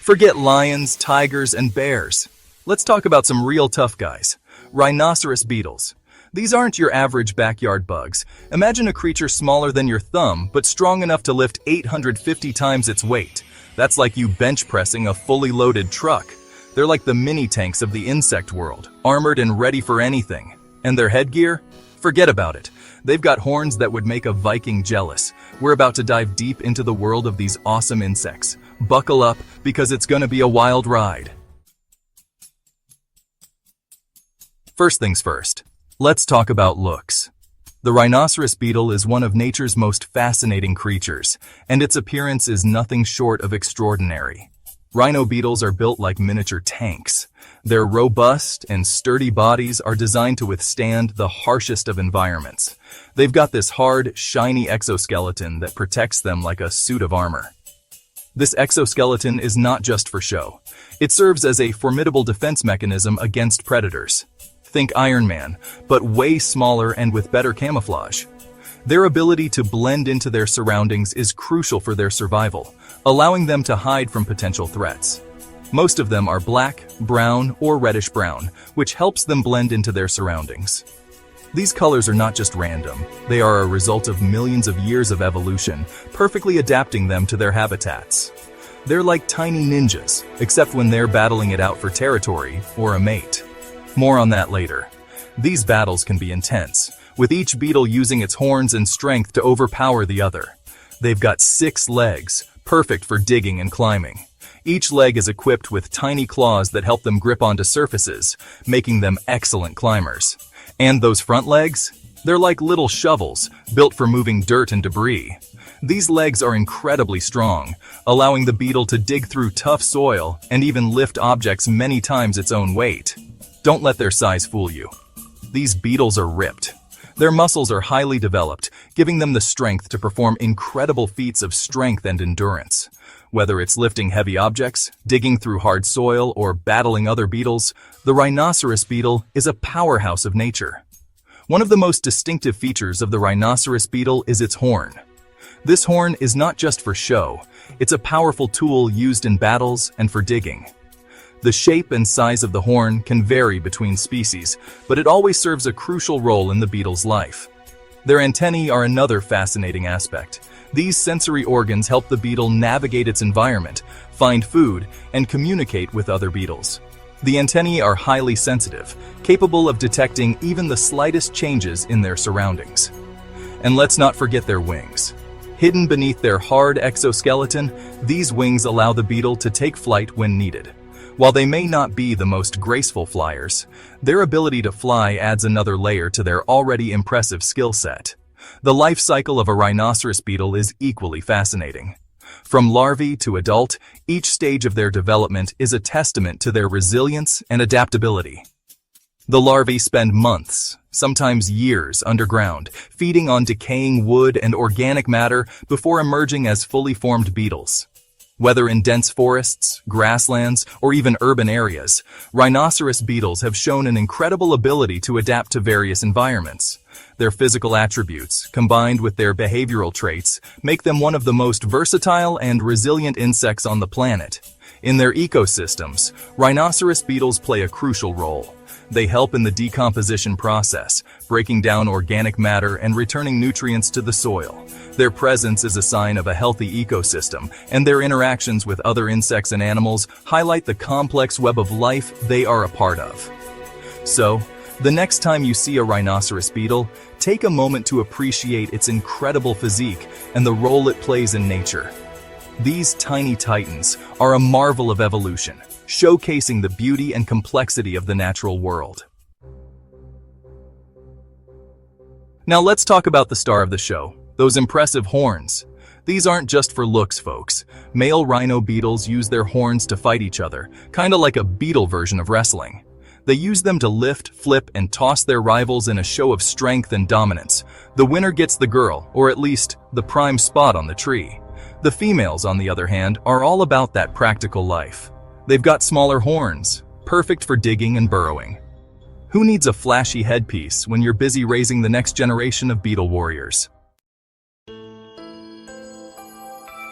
Forget lions, tigers, and bears. Let's talk about some real tough guys. Rhinoceros beetles. These aren't your average backyard bugs. Imagine a creature smaller than your thumb, but strong enough to lift 850 times its weight. That's like you bench pressing a fully loaded truck. They're like the mini tanks of the insect world, armored and ready for anything. And their headgear? Forget about it. They've got horns that would make a Viking jealous. We're about to dive deep into the world of these awesome insects. Buckle up, because it's gonna be a wild ride. First things first, let's talk about looks. The rhinoceros beetle is one of nature's most fascinating creatures, and its appearance is nothing short of extraordinary. Rhino beetles are built like miniature tanks. Their robust and sturdy bodies are designed to withstand the harshest of environments. They've got this hard, shiny exoskeleton that protects them like a suit of armor. This exoskeleton is not just for show. It serves as a formidable defense mechanism against predators. Think Iron Man, but way smaller and with better camouflage. Their ability to blend into their surroundings is crucial for their survival, allowing them to hide from potential threats. Most of them are black, brown, or reddish-brown, which helps them blend into their surroundings. These colors are not just random. They are a result of millions of years of evolution, perfectly adapting them to their habitats. They're like tiny ninjas, except when they're battling it out for territory or a mate. More on that later. These battles can be intense, with each beetle using its horns and strength to overpower the other. They've got 6 legs, perfect for digging and climbing. Each leg is equipped with tiny claws that help them grip onto surfaces, making them excellent climbers. And those front legs? They're like little shovels, built for moving dirt and debris. These legs are incredibly strong, allowing the beetle to dig through tough soil and even lift objects many times its own weight. Don't let their size fool you. These beetles are ripped. Their muscles are highly developed, giving them the strength to perform incredible feats of strength and endurance. Whether it's lifting heavy objects, digging through hard soil, or battling other beetles, the rhinoceros beetle is a powerhouse of nature. One of the most distinctive features of the rhinoceros beetle is its horn. This horn is not just for show. It's a powerful tool used in battles and for digging. The shape and size of the horn can vary between species, but it always serves a crucial role in the beetle's life. Their antennae are another fascinating aspect. These sensory organs help the beetle navigate its environment, find food, and communicate with other beetles. The antennae are highly sensitive, capable of detecting even the slightest changes in their surroundings. And let's not forget their wings. Hidden beneath their hard exoskeleton, these wings allow the beetle to take flight when needed. While they may not be the most graceful flyers, their ability to fly adds another layer to their already impressive skill set. The life cycle of a rhinoceros beetle is equally fascinating. From larvae to adult, each stage of their development is a testament to their resilience and adaptability. The larvae spend months, sometimes years, underground, feeding on decaying wood and organic matter before emerging as fully formed beetles. Whether in dense forests, grasslands, or even urban areas, rhinoceros beetles have shown an incredible ability to adapt to various environments. Their physical attributes, combined with their behavioral traits, make them one of the most versatile and resilient insects on the planet. In their ecosystems, rhinoceros beetles play a crucial role. They help in the decomposition process, breaking down organic matter and returning nutrients to the soil. Their presence is a sign of a healthy ecosystem, and their interactions with other insects and animals highlight the complex web of life they are a part of. So, the next time you see a rhinoceros beetle, take a moment to appreciate its incredible physique and the role it plays in nature. These tiny titans are a marvel of evolution, showcasing the beauty and complexity of the natural world. Now let's talk about the star of the show, those impressive horns. These aren't just for looks, folks. Male rhino beetles use their horns to fight each other, kinda like a beetle version of wrestling. They use them to lift, flip, and toss their rivals in a show of strength and dominance. The winner gets the girl, or at least the prime spot on the tree. The females, on the other hand, are all about that practical life. They've got smaller horns, perfect for digging and burrowing. Who needs a flashy headpiece when you're busy raising the next generation of beetle warriors?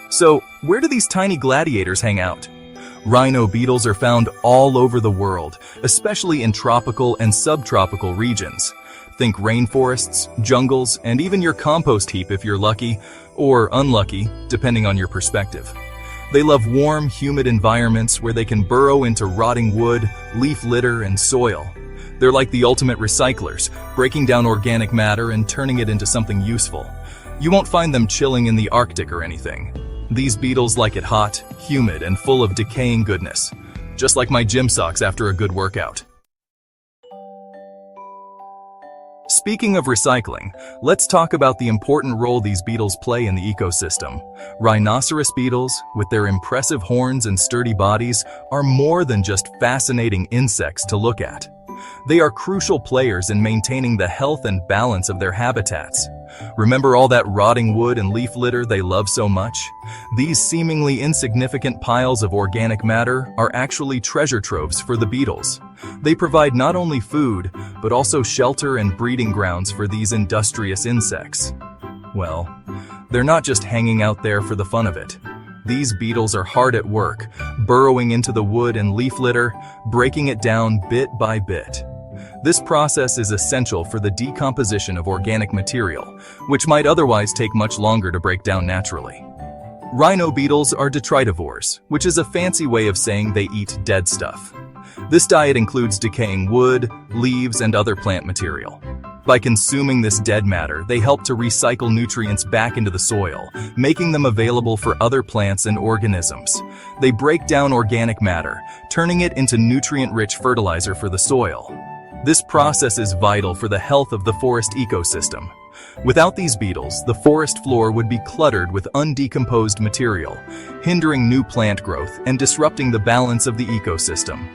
So, where do these tiny gladiators hang out? Rhino beetles are found all over the world, especially in tropical and subtropical regions. Think rainforests, jungles, and even your compost heap if you're lucky, or unlucky, depending on your perspective. They love warm, humid environments where they can burrow into rotting wood, leaf litter, and soil. They're like the ultimate recyclers, breaking down organic matter and turning it into something useful. You won't find them chilling in the Arctic or anything. These beetles like it hot, humid, and full of decaying goodness. Just like my gym socks after a good workout. Speaking of recycling, let's talk about the important role these beetles play in the ecosystem. Rhinoceros beetles, with their impressive horns and sturdy bodies, are more than just fascinating insects to look at. They are crucial players in maintaining the health and balance of their habitats. Remember all that rotting wood and leaf litter they love so much? These seemingly insignificant piles of organic matter are actually treasure troves for the beetles. They provide not only food, but also shelter and breeding grounds for these industrious insects. Well, they're not just hanging out there for the fun of it. These beetles are hard at work, burrowing into the wood and leaf litter, breaking it down bit by bit. This process is essential for the decomposition of organic material, which might otherwise take much longer to break down naturally. Rhino beetles are detritivores, which is a fancy way of saying they eat dead stuff. This diet includes decaying wood, leaves, and other plant material. By consuming this dead matter, they help to recycle nutrients back into the soil, making them available for other plants and organisms. They break down organic matter, turning it into nutrient-rich fertilizer for the soil. This process is vital for the health of the forest ecosystem. Without these beetles, the forest floor would be cluttered with undecomposed material, hindering new plant growth and disrupting the balance of the ecosystem.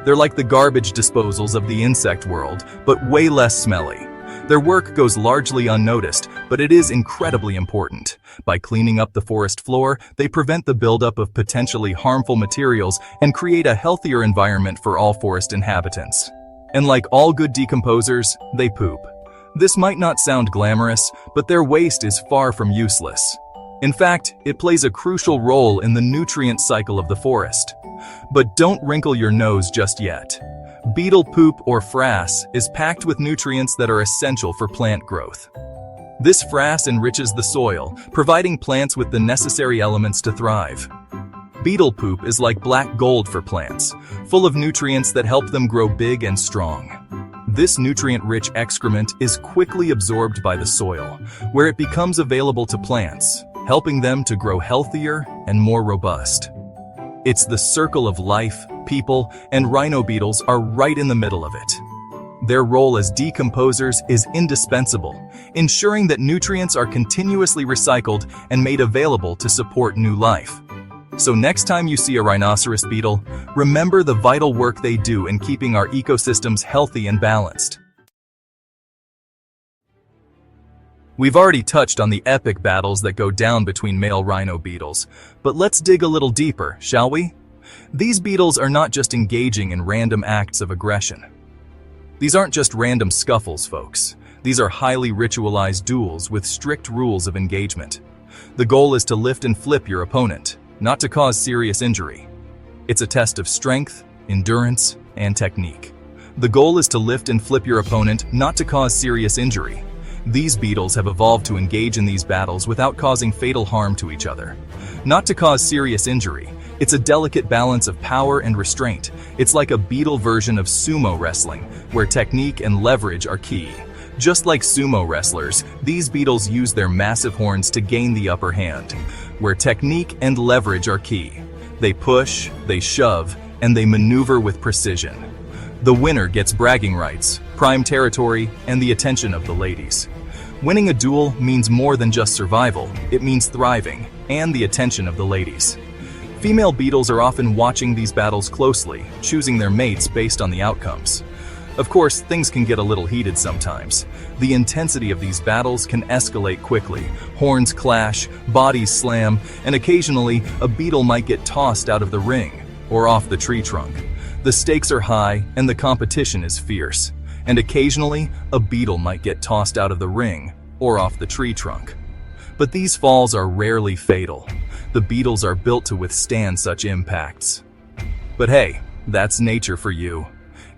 They're like the garbage disposals of the insect world, but way less smelly. Their work goes largely unnoticed, but it is incredibly important. By cleaning up the forest floor, they prevent the buildup of potentially harmful materials and create a healthier environment for all forest inhabitants. And like all good decomposers, they poop. This might not sound glamorous, but their waste is far from useless. In fact, it plays a crucial role in the nutrient cycle of the forest. But don't wrinkle your nose just yet. Beetle poop, or frass, is packed with nutrients that are essential for plant growth. This frass enriches the soil, providing plants with the necessary elements to thrive. Beetle poop is like black gold for plants, full of nutrients that help them grow big and strong. This nutrient-rich excrement is quickly absorbed by the soil, where it becomes available to plants, helping them to grow healthier and more robust. It's the circle of life. People and rhino beetles are right in the middle of it. Their role as decomposers is indispensable, ensuring that nutrients are continuously recycled and made available to support new life. So next time you see a rhinoceros beetle, remember the vital work they do in keeping our ecosystems healthy and balanced. We've already touched on the epic battles that go down between male rhino beetles, but let's dig a little deeper, shall we? These beetles are not just engaging in random acts of aggression. These aren't just random scuffles, folks. These are highly ritualized duels with strict rules of engagement. The goal is to lift and flip your opponent, not to cause serious injury. It's a test of strength, endurance, and technique. The goal is to lift and flip your opponent, not to cause serious injury. These beetles have evolved to engage in these battles without causing fatal harm to each other. Not to cause serious injury. It's a delicate balance of power and restraint. It's like a beetle version of sumo wrestling, where technique and leverage are key. Just like sumo wrestlers, these beetles use their massive horns to gain the upper hand, where technique and leverage are key. They push, they shove, and they maneuver with precision. The winner gets bragging rights, prime territory, and the attention of the ladies. Winning a duel means more than just survival. It means thriving, and the attention of the ladies. Female beetles are often watching these battles closely, choosing their mates based on the outcomes. Of course, things can get a little heated sometimes. The intensity of these battles can escalate quickly. Horns clash, bodies slam, and occasionally a beetle might get tossed out of the ring or off the tree trunk. The stakes are high and the competition is fierce. And occasionally, a beetle might get tossed out of the ring or off the tree trunk. But these falls are rarely fatal. The beetles are built to withstand such impacts. But hey, that's nature for you.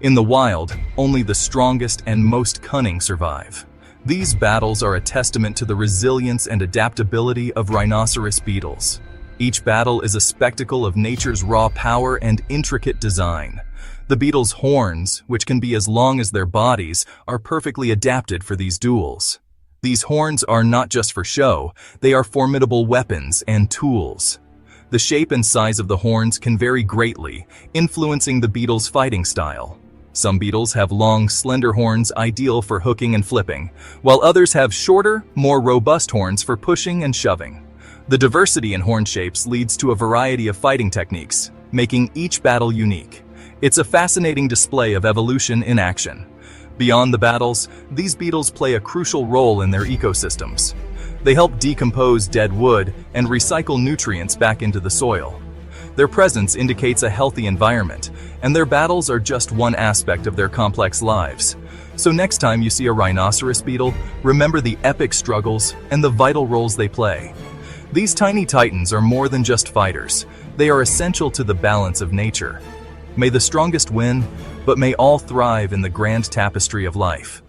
In the wild, only the strongest and most cunning survive. These battles are a testament to the resilience and adaptability of rhinoceros beetles. Each battle is a spectacle of nature's raw power and intricate design. The beetles' horns, which can be as long as their bodies, are perfectly adapted for these duels. These horns are not just for show, they are formidable weapons and tools. The shape and size of the horns can vary greatly, influencing the beetle's fighting style. Some beetles have long, slender horns ideal for hooking and flipping, while others have shorter, more robust horns for pushing and shoving. The diversity in horn shapes leads to a variety of fighting techniques, making each battle unique. It's a fascinating display of evolution in action. Beyond the battles, these beetles play a crucial role in their ecosystems. They help decompose dead wood and recycle nutrients back into the soil. Their presence indicates a healthy environment, and their battles are just one aspect of their complex lives. So next time you see a rhinoceros beetle, remember the epic struggles and the vital roles they play. These tiny titans are more than just fighters. They are essential to the balance of nature. May the strongest win, but may all thrive in the grand tapestry of life.